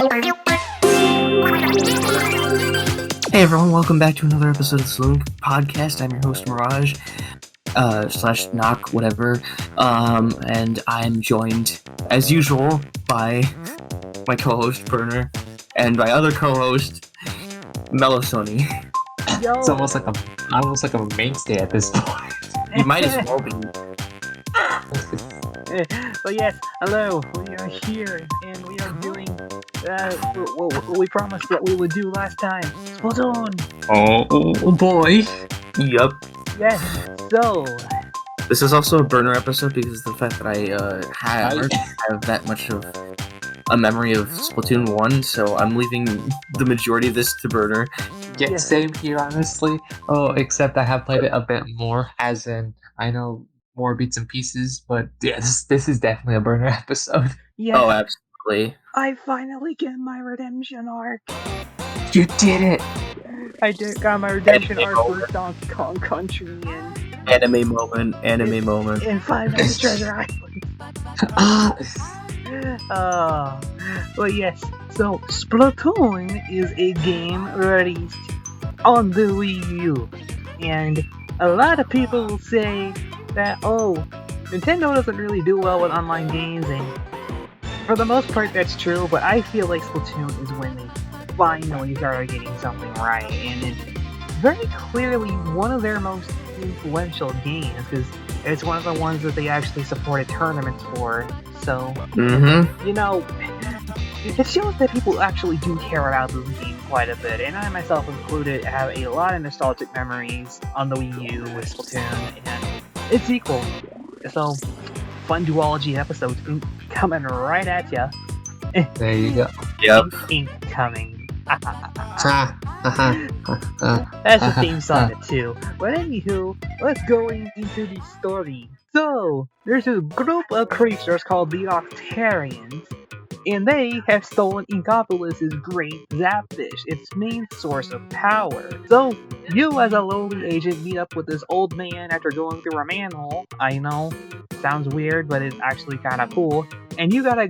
Hey everyone, welcome back to another episode of the Saloon Podcast. I'm your host Mirage, / Knock, whatever, and I'm joined, as usual, by my co-host Burner, and my other co-host, Melosony. Yo. It's almost like a mainstay at this point. You might as well be. But yes, hello, we are here, and we are doing what we promised that we would do last time, Splatoon! Oh boy. Yup. Yes, so... This is also a Burner episode because of the fact that I have that much of a memory of Splatoon 1, so I'm leaving the majority of this to Burner. Yeah, same here, honestly. Oh, except I have played it a bit more, as in, I know more beats and pieces, but yeah, this is definitely a Burner episode. Yeah, Oh, absolutely. I finally get my redemption arc. You did it! I got my redemption arc for Donkey Kong Country and... Anime moment. And Five Nights at Treasure Island. But yes, so Splatoon is a game released on the Wii U, and a lot of people will say that, Nintendo doesn't really do well with online games, and for the most part that's true, but I feel like Splatoon is when they finally started getting something right, and it's very clearly one of their most influential games, because it's one of the ones that they actually supported tournaments for, so, you know, it shows that people actually do care about this game quite a bit, and I myself included have a lot of nostalgic memories on the Wii U with Splatoon, and its sequel. So, fun duology episodes coming right at ya. There you go. Yep. Incoming. That's That's the theme song too. But anywho, let's go into the story. So, there's a group of creatures called the Octarians, and they have stolen Inkopolis' great Zapfish, its main source of power. So, you as a lowly agent meet up with this old man after going through a manhole. I know, sounds weird, but it's actually kinda cool. And you gotta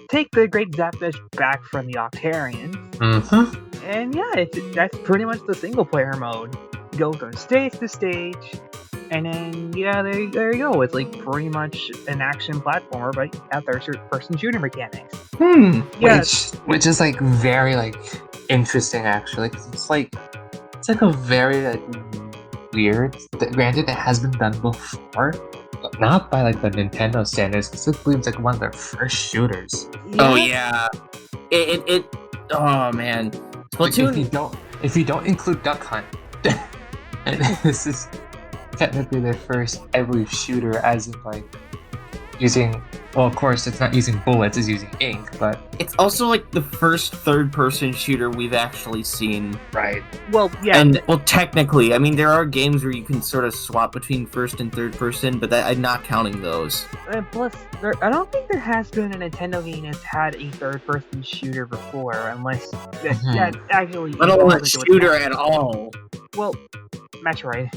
take the great Zapfish back from the Octarians. And yeah, that's pretty much the single player mode. Go from stage to stage, and then yeah, there you go. It's like pretty much an action platformer, but at third-person shooter mechanics. Yeah, which is like very like interesting actually, because it's like a very weird. Granted, it has been done before, but not by like the Nintendo standards. Specifically, it's like one of their first shooters. Oh yeah. It. Oh man. Splatoon. If you don't include Duck Hunt, and this is technically their first ever shooter, as in like using. Well, of course, it's not using bullets; it's using ink. But It's also like the first third-person shooter we've actually seen. right, well, yeah, And well, technically, I mean, there are games where you can sort of swap between first and third person, but I'm not counting those. and plus, I don't think there has been a Nintendo game that's had a third-person shooter before, unless that actually. I don't want involves it shooter with- at all. Well, Metroid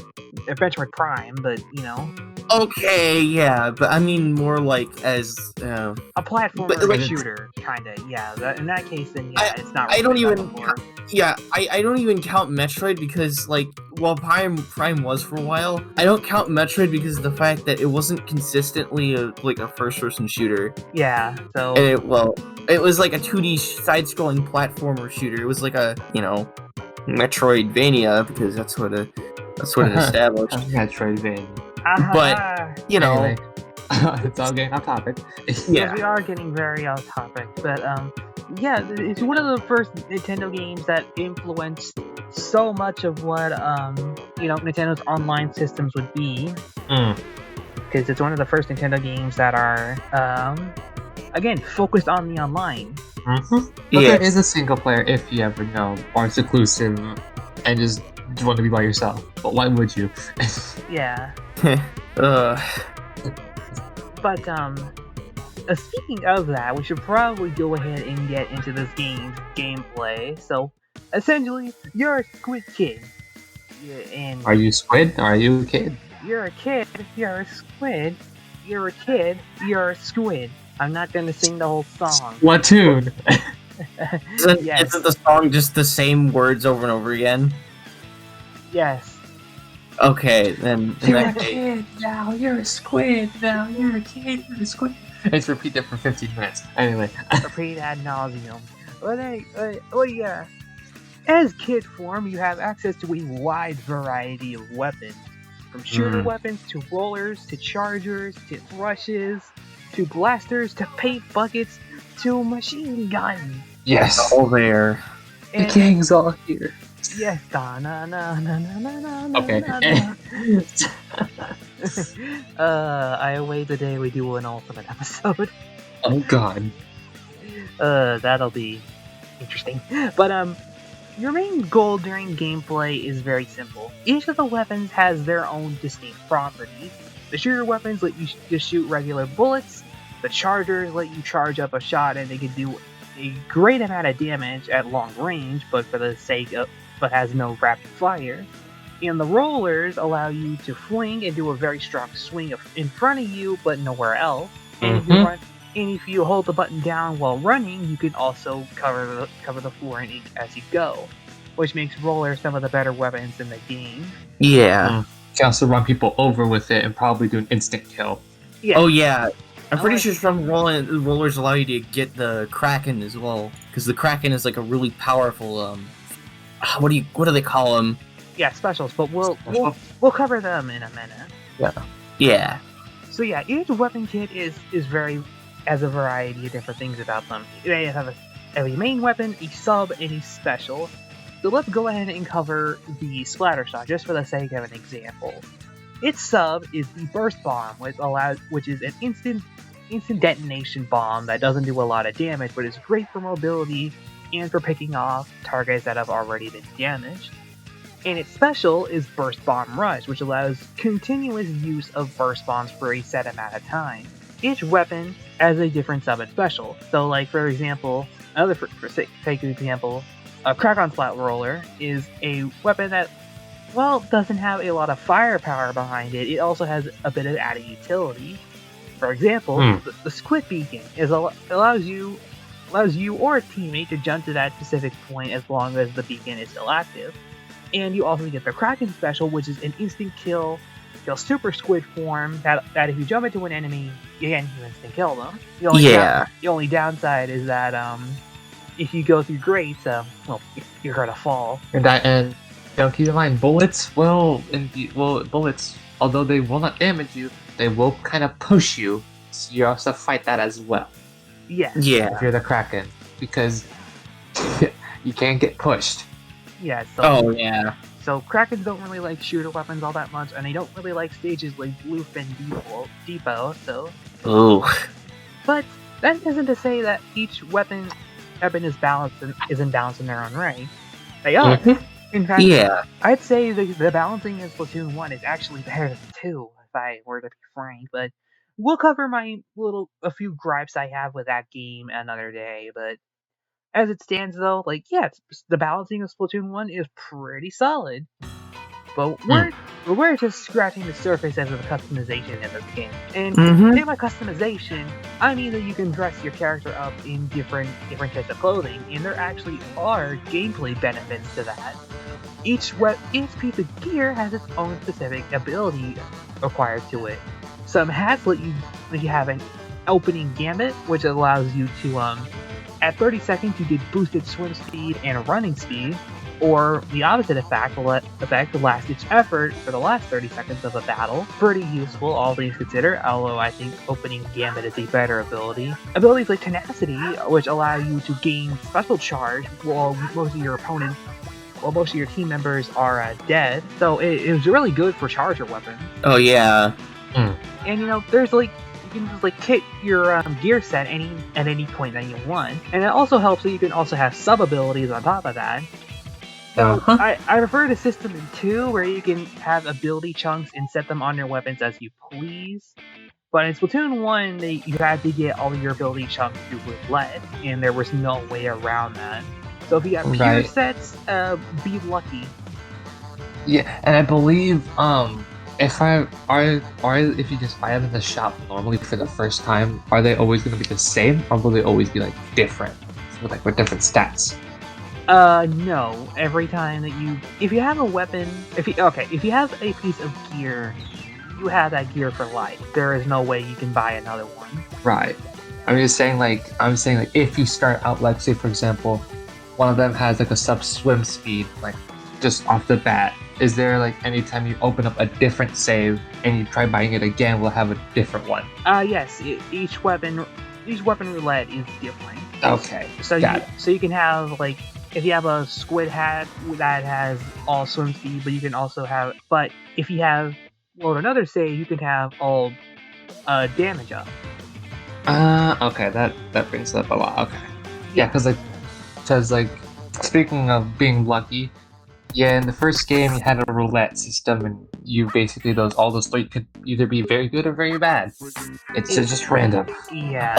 Prime, but you know, Okay, yeah, but I mean more like as. a platformer But, like, shooter, kinda. Yeah, in that case, then yeah, it's not. I don't really even. done before. Yeah, I don't even count Metroid because, like, while Prime was for a while, I don't count Metroid because of the fact that it wasn't consistently a first-person shooter. Yeah, so And it was like a 2D side-scrolling platformer shooter. It was like a, Metroidvania, because that's what it established. Metroidvania. But, you know, Anyway, it's all getting off topic. yes, we are getting very off topic, but yeah, it's one of the first Nintendo games that influenced so much of what Nintendo's online systems would be. Because it's one of the first Nintendo games that are again focused on the online. But Yeah. there is a single player, if you ever know, or it's exclusive, and just want to be by yourself. But why would you? Yeah, uh, but speaking of that, we should probably go ahead and get into this game's gameplay. So, essentially, you're a Squid kid. Yeah, and Are you Squid? Or are you a kid? you're a kid, you're a squid, you're a kid, you're a squid. I'm not gonna sing the whole song. What tune? Yes. Isn't the song just the same words over and over again? Yes. Okay, then in You're a that case, kid now. You're a squid now. You're a kid. You're a squid. It's repeated for 15 minutes. Anyway. Repeat ad nauseum. Yeah. As kid form, you have access to a wide variety of weapons, from shooter weapons to rollers to chargers to rushes to blasters to paint buckets to machine guns. Yes. all there. The king's all here. Yes, da na na na na na na na. Okay. I await the day we do an ultimate episode. Oh god. That'll be interesting. But your main goal during gameplay is very simple. Each of the weapons has their own distinct properties. The shooter weapons let you just shoot regular bullets. The chargers let you charge up a shot and they can do a great amount of damage at long range, but has no rapid fire. And the rollers allow you to fling and do a very strong swing in front of you, but nowhere else. And if you hold the button down while running, you can also cover the floor as you go, which makes rollers some of the better weapons in the game. Yeah. You can also run people over with it and probably do an instant kill. Yeah. Oh yeah. I'm pretty sure some rollers allow you to get the Kraken as well, because the Kraken is like a really powerful what do they call them? Yeah, specials, but we'll cover them in a minute. Yeah. So yeah, each weapon kit has a variety of different things about them. They have a main weapon, a sub, and a special. So let's go ahead and cover the Splattershot, just for the sake of an example. Its sub is the Burst Bomb, which is an instant detonation bomb that doesn't do a lot of damage, but is great for mobility and for picking off targets that have already been damaged. And its special is Burst Bomb Rush, which allows continuous use of burst bombs for a set amount of time. Each weapon has a different sub and special. So, like for example, for sake of example, a Crack-On Splat Roller is a weapon that, well, doesn't have a lot of firepower behind it. It also has a bit of added utility. For example, the Squid Beacon allows you or a teammate to jump to that specific point as long as the beacon is still active. And you also get the Kraken special, which is an instant kill super squid form that if you jump into an enemy, again, you instant kill them. The only downside is that if you go through grates, you're gonna fall. And don't keep in mind, bullets bullets, although they will not damage you, they will kind of push you. So you also fight that as well. Yeah. If you're the Kraken, because you can't get pushed. Yeah. So Krakens don't really like shooter weapons all that much, and they don't really like stages like Bluefin Depot. So. Oh. But that isn't to say that each weapon is balanced and isn't balanced in their own right. They are. In fact, I'd say the balancing in Splatoon 1 is actually better than 2, if I were to be frank. But we'll cover a few gripes I have with that game another day. But as it stands, though, the balancing of Splatoon 1 is pretty solid. But we're just scratching the surface as of the customization in this game. And by customization, I mean that you can dress your character up in different types of clothing, and there actually are gameplay benefits to that. Each piece of gear has its own specific ability required to it. Some hats let you have an opening gambit, which allows you to at 30 seconds you get boosted swim speed and running speed, or the opposite effect, the last-ditch effort for the last 30 seconds of a battle. Pretty useful, all things considered, although I think opening gambit is a better ability. Abilities like tenacity, which allow you to gain special charge while most of your team members are dead. So it was really good for charger weapons. Oh yeah. And there's you can just kit your gear set at any point that you want, and it also helps that you can also have sub abilities on top of that. So I prefer the system in 2, where you can have ability chunks and set them on your weapons as you please. But in Splatoon 1, you had to get all of your ability chunks through roulette, and there was no way around that. So if you have pure sets, be lucky. Yeah, and I believe if you just buy them in the shop normally for the first time, are they always going to be the same, or will they always be different with different stats? No. Every time that if you have a weapon, if you have a piece of gear, you have that gear for life. There is no way you can buy another one. Right. I'm saying if you start out, like, say for example, one of them has like a sub swim speed, like just off the bat. Is there like anytime you open up a different save and you try buying it again, we'll have a different one? Yes. Each weapon roulette is different. Okay. So you can have, like, if you have a squid hat that has all swim speed, but you can also have, but if you have load another save, you can have all damage up. Okay, that brings up a lot. Okay. Yeah, because like speaking of being lucky, yeah, in the first game you had a roulette system, and you basically all those three could either be very good or very bad. It's just random. Yeah.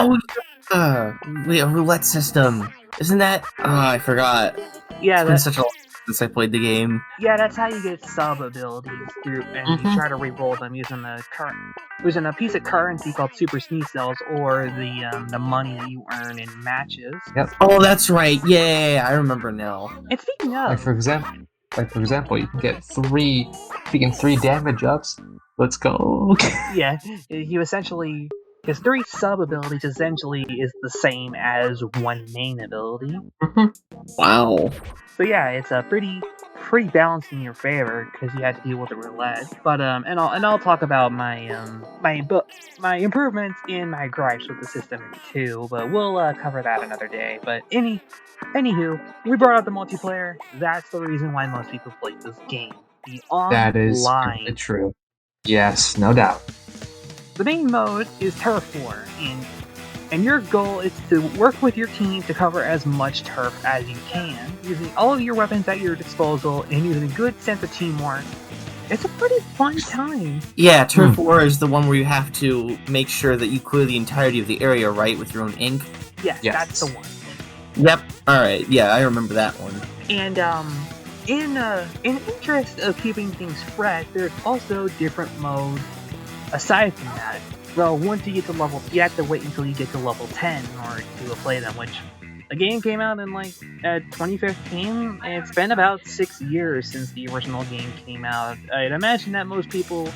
Oh, wait, a roulette system. Isn't that? I forgot. Yeah, It's been such a long time since I played the game. Yeah, that's how you get sub abilities through, and you try to re-roll them using a piece of currency called Super Sneeze Cells, or the money that you earn in matches. Yep. Oh, that's right. Yeah, I remember now. And speaking of, Like for example, you can get three damage ups. Let's go. yeah, his 3 sub abilities essentially is the same as 1 main ability. Wow. So yeah, it's a pretty balanced in your favor because you had to deal with the roulette. But and I'll talk about my my improvements and my gripes with the system too. But we'll cover that another day. But anywho, we brought up the multiplayer. That's the reason why most people play this game. The online. That is completely true. Yes, no doubt. The main mode is Turf War, and your goal is to work with your team to cover as much turf as you can, using all of your weapons at your disposal and using a good sense of teamwork. It's a pretty fun time. Yeah, Turf War is the one where you have to make sure that you clear the entirety of the area, right, with your own ink? Yes, that's the one. Yep. Alright, yeah, I remember that one. And, in interest of keeping things fresh, there's also different modes aside from that. Well, once you get to you have to wait until you get to level 10 in order to play them, which the game came out in 2015, and it's been about 6 years since the original game came out. I'd imagine that most people,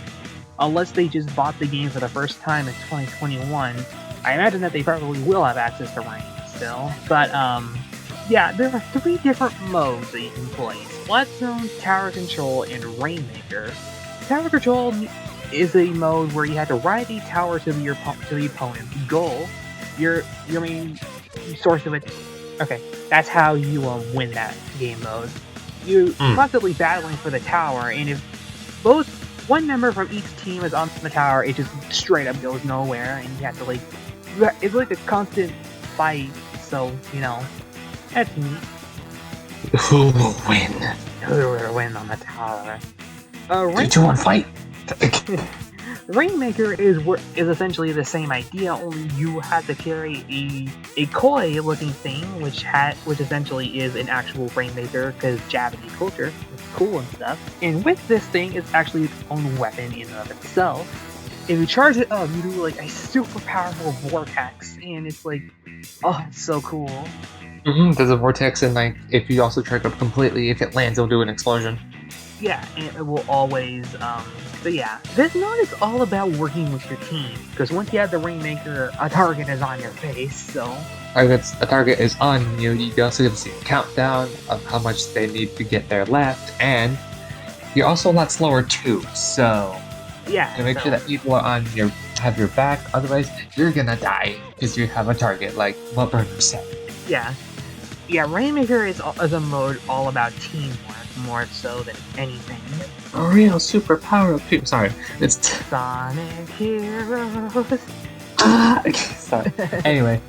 unless they just bought the game for the first time in 2021, I imagine that they probably will have access to Rain still. But, yeah, there are 3 different modes that you can play: Splat Zone, Tower Control, and Rainmaker. Tower Control is a mode where you have to ride a tower to the opponent's goal. Your main source of it. Okay, that's how you win that game mode. You're constantly battling for the tower, and if one member from each team is on the tower, it just straight up goes nowhere, and you have to it's like a constant fight. So that's neat. Who will win? Who will win on the tower? 2-1 fight. Rainmaker is essentially the same idea, only you have to carry a koi-looking thing, which essentially is an actual Rainmaker, because Japanese culture is cool and stuff. And with this thing, it's actually its own weapon in and of itself. If you charge it up, you do a super powerful vortex, and it's it's so cool. There's a vortex, and if you also charge up completely, if it lands, it'll do an explosion. Yeah, and it will always, but yeah, this mode is all about working with your team, because once you have the Rainmaker, a target is on your face, so... A target is on you, you also get to see a countdown of how much they need to get there left, and you're also a lot slower too, so... Yeah, to make sure that people have your back, otherwise you're gonna die, because you have a target, like what Burner said. Yeah, Rainmaker is a mode all about teamwork, more so than anything. A real super power of people. Sorry, it's Sonic Heroes. Okay, sorry. Anyway.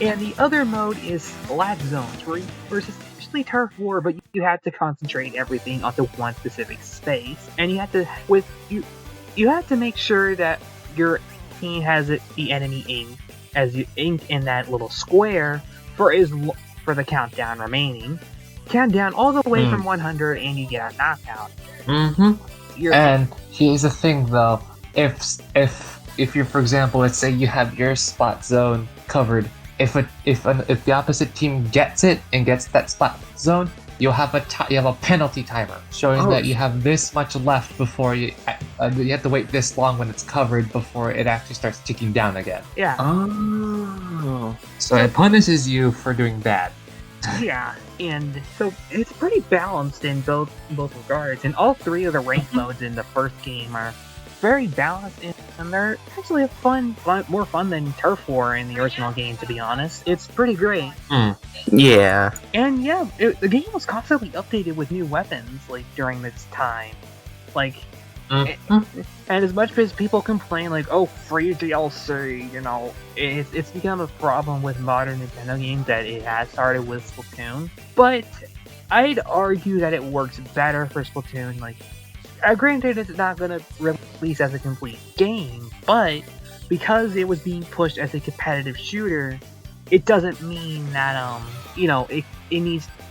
And the other mode is Splat Zones, where it's essentially Turf War, but you have to concentrate everything onto one specific space, and you have to make sure that your team has the enemy inked in that little square for the countdown remaining. Count down all the way from 100 and you get a knockout. And here's the thing though, if you're, for example, let's say you have your spot zone covered if the opposite team gets it and gets that splat zone, you have a penalty timer showing that you have this much left before you have to wait this long when it's covered before it actually starts ticking down again. Yeah. Oh. So it punishes you for doing bad. Yeah, and so it's pretty balanced in both regards, and all three of the rank modes in the first game are very balanced, and they're actually more fun than Turf War in the original game, to be honest. It's pretty great. Yeah. And yeah, the game was constantly updated with new weapons, like, during this time. Like, and as much as people complain, like, oh, free DLC, you know, it's become a problem with modern Nintendo games that it has started with Splatoon. But I'd argue that it works better for Splatoon. Like, granted, it's not going to release as a complete game, but because it was being pushed as a competitive shooter, it doesn't mean that, you know,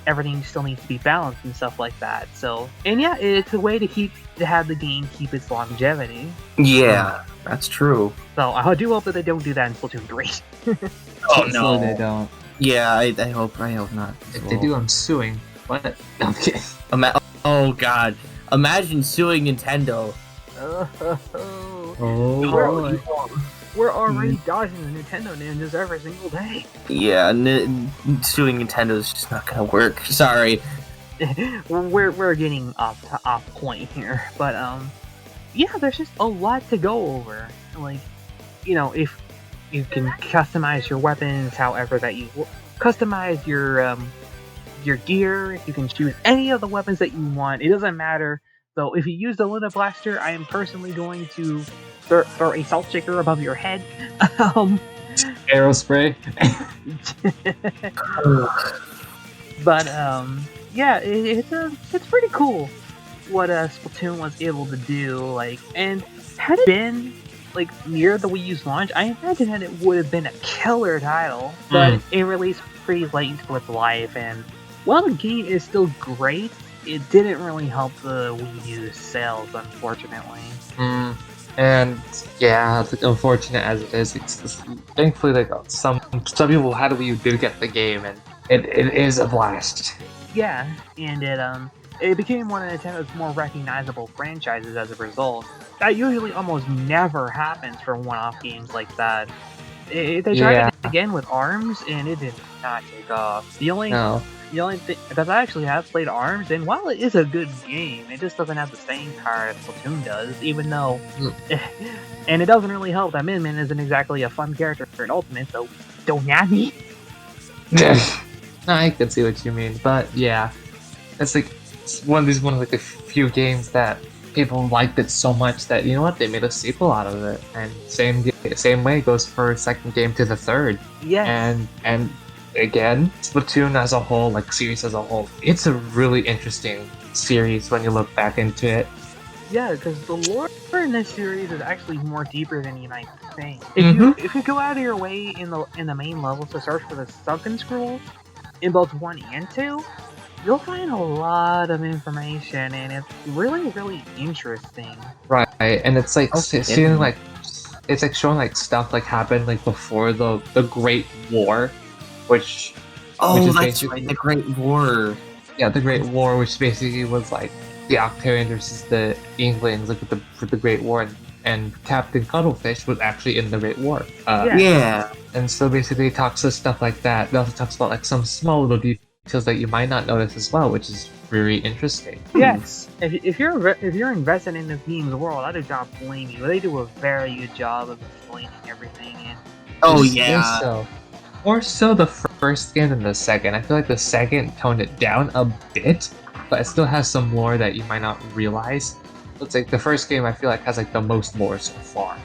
everything still needs to be balanced and stuff like that. So, and yeah, it's a way to have the game keep its longevity. Yeah, that's true. So I do hope that they don't do that in Splatoon 3. Oh no, they don't. Yeah, I hope not. If they do, I'm suing. What? No, I'm kidding. Oh god, imagine suing Nintendo. We're already dodging the Nintendo ninjas every single day. Yeah, suing Nintendo is just not gonna work. Sorry. we're getting off point here, but yeah, there's just a lot to go over. Like, you know, if you can customize your weapons however that you customize your gear, if you can choose any of the weapons that you want, it doesn't matter. So if you use the Luna Blaster, I am personally going to throw a salt shaker above your head. Arrow spray. But yeah, it's pretty cool what Splatoon was able to do. Like, and had it been like near the Wii U's launch, I imagine that it would have been a killer title. But it released pretty late for its life, and while the game is still great, it didn't really help the Wii U's sales, unfortunately. And yeah, unfortunate as it is, it's thankfully like some people who had a Wii U did get the game, and it is a blast. Yeah, and it became one of Nintendo's more recognizable franchises as a result. That usually almost never happens for one-off games like that. They tried it again with ARMS, and it did not take off. The only thing, because I actually have played ARMS, and while it is a good game, it just doesn't have the staying power that Splatoon does, even though... and it doesn't really help that Min Min isn't exactly a fun character for an Ultimate, so don't nab me. I can see what you mean, but yeah, it's like one of the few games that people liked it so much that, you know what, they made a sequel out of it, and same way goes for second game to the third. Yeah, and again, Splatoon as a whole, like series as a whole, it's a really interesting series when you look back into it. Yeah, because the lore in this series is actually more deeper than you might think. If you go out of your way in the main levels to search for the sunken scrolls in both 1 and 2, you'll find a lot of information, and it's really, really interesting. Right, and it's like seeing like it's like showing like stuff like happened like before the Great War, which is that's right, the Great War. Yeah, the Great War, which basically was like the Octarians versus the Inklings, like with the Great War, and Captain Cuttlefish was actually in the Great War. Yeah. And so basically it talks to stuff like that. It also talks about like some small little details that you might not notice as well, which is very interesting. Yes, if you're invested in the game's world, I do not blame you. They do a very good job of explaining everything. And more so the first game than the second. I feel like the second toned it down a bit, but it still has some lore that you might not realize. It's like the first game I feel like has like the most lore so far.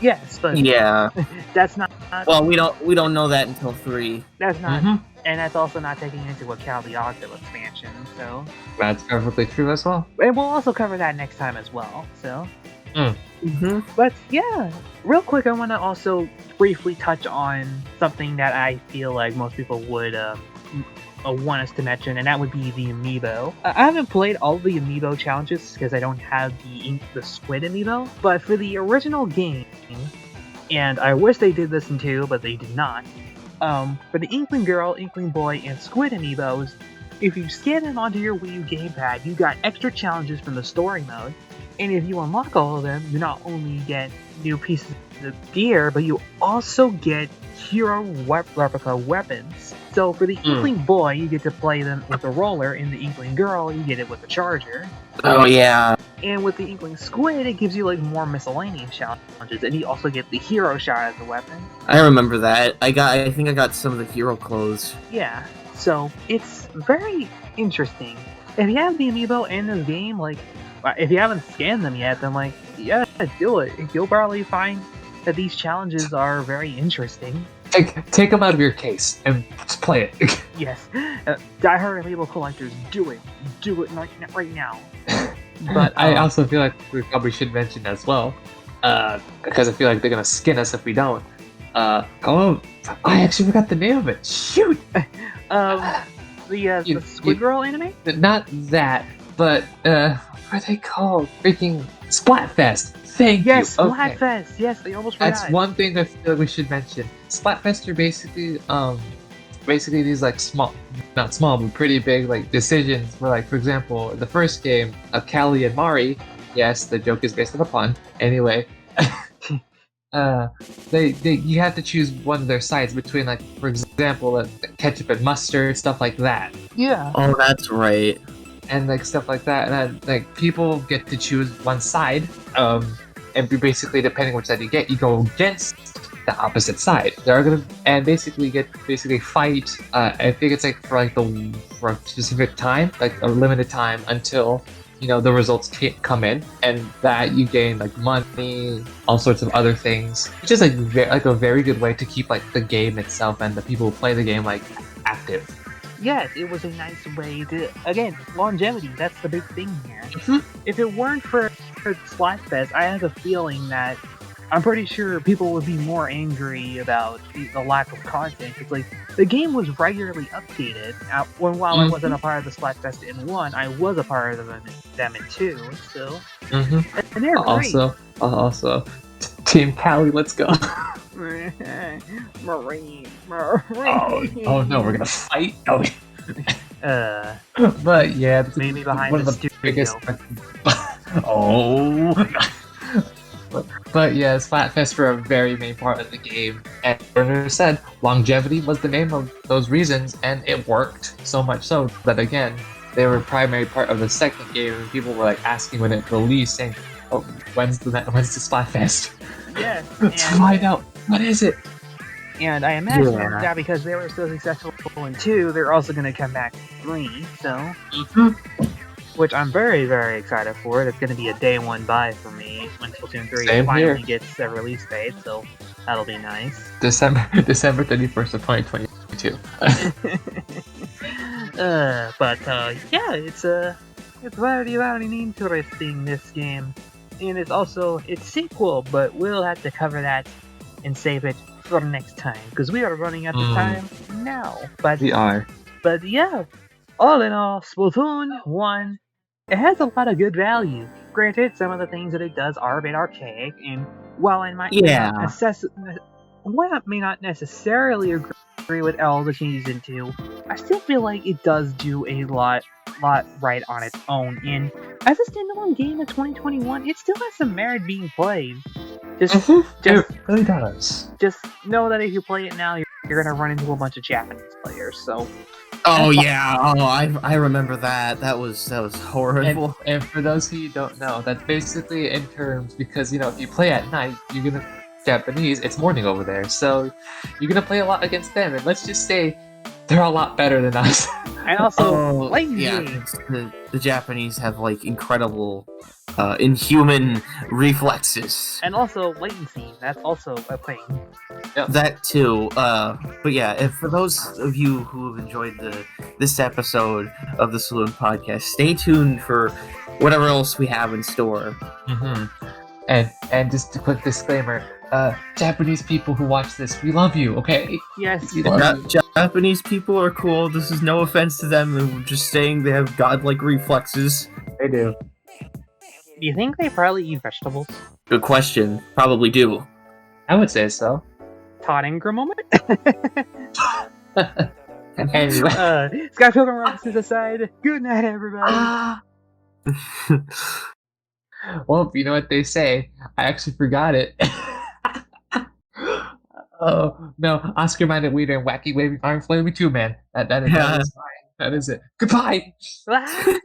Yes, but that's not. Well, we don't know that until 3. That's not, and that's also not taking into account the Octo expansion. So that's perfectly true as well. And we'll also cover that next time as well. So. But yeah, real quick, I want to also briefly touch on something that I feel like most people would want us to mention, and that would be the amiibo. I haven't played all the amiibo challenges because I don't have the Squid amiibo, but for the original game, and I wish they did this in 2, but they did not, For the Inkling Girl, Inkling Boy, and Squid amiibos, if you scan them onto your Wii U gamepad, you got extra challenges from the story mode. And if you unlock all of them, you not only get new pieces of gear, but you also get hero replica weapons. So for the Inkling Boy, you get to play them with a roller, and the Inkling Girl, you get it with a charger. Oh yeah. And with the Inkling Squid, it gives you like more miscellaneous challenges, and you also get the hero shot as a weapon. I remember that. I think I got some of the hero clothes. Yeah, so it's very interesting. If you have the amiibo in this game, like, if you haven't scanned them yet, then like, yeah, do it. You'll probably find that these challenges are very interesting. Take them out of your case and just play it. Yes, diehard amiibo collectors, do it right now. But I also feel like we probably should mention as well, because I feel like they're gonna skin us if we don't. I actually forgot the name of it. Shoot. The Squid Girl anime? Not that, but what are they called? Freaking Splatfest. Thank you. Yes, Splatfest. Okay. Yes, they almost forgot. That's one thing I feel like we should mention. Splatfest are basically these like not small, but pretty big like decisions. Where like, for example, the first game of Callie and Mari. Yes, the joke is based on a pun. Anyway, you have to choose one of their sides between, like, for example, ketchup and mustard, stuff like that. Yeah. Oh, that's right. And like stuff like that, and then, like, people get to choose one side. And basically, depending which side you get, you go against the opposite side. Basically fight. I think it's like for a specific time, like a limited time until the results come in, and that you gain like money, all sorts of other things. It's just like a very good way to keep like the game itself and the people who play the game like active. Yes, it was a nice way to, again, longevity. That's the big thing here. Mm-hmm. If it weren't for Splatfest, I have a feeling that I'm pretty sure people would be more angry about the lack of content. It's like the game was regularly updated. While I wasn't a part of the Splatfest in 1, I was a part of them in 2. So, and they're great. Also, Team Callie, let's go. Marine. Oh no, we're gonna fight. Oh. But yeah, maybe behind one the of the biggest. But yeah, Splatfest were a very main part of the game, and Werner said longevity was the name of those reasons, and it worked so much so that again they were a primary part of the second game, and people were like asking when it released, saying, "Oh, when's the Splatfest?" Yes, let's find out. What is it? And I imagine that because they were so successful in 2, they're also going to come back in 3, so... Which I'm very, very excited for. It's going to be a day one buy for me when Splatoon 3 finally gets a release date, so that'll be nice. December 31st of 2022. Yeah, it's very, very interesting, this game. And it's also its sequel, but we'll have to cover that and save it for next time, because we are running out of time now. But we are. But yeah, all in all, Splatoon 1, it has a lot of good value. Granted, some of the things that it does are a bit archaic, and while I might may not necessarily agree with all the changes in 2, I still feel like it does do a lot right on its own. And as a standalone game in 2021, it still has some merit being played. It really does. Just know that if you play it now, you're gonna run into a bunch of Japanese players. So. Oh yeah. Oh, I remember that. That was horrible. And for those who don't know, that's basically in terms because if you play at night, you're gonna Japanese. It's morning over there, so you're gonna play a lot against them. And let's just say they're a lot better than us. And also, the Japanese have like incredible, inhuman reflexes. And also latency. That's also a thing. Yep. That too. But yeah, if for those of you who have enjoyed this episode of the Saloon Podcast, stay tuned for whatever else we have in store. Mm-hmm. And just a quick disclaimer. Japanese people who watch this, we love you, okay? Yes. Japanese people are cool. This is no offense to them. We're just saying they have godlike reflexes. They do. Do you think they probably eat vegetables? Good question. Probably do. I would say so. Todd Ingram moment? Anyway. Sky Pilgrim references aside, good night, everybody. Well, you know what they say. I actually forgot it. Oh no, Oscar-minded Weeder and wacky waving arm flame me too, man. That is Yeah. mine. That is it. Goodbye. Ah.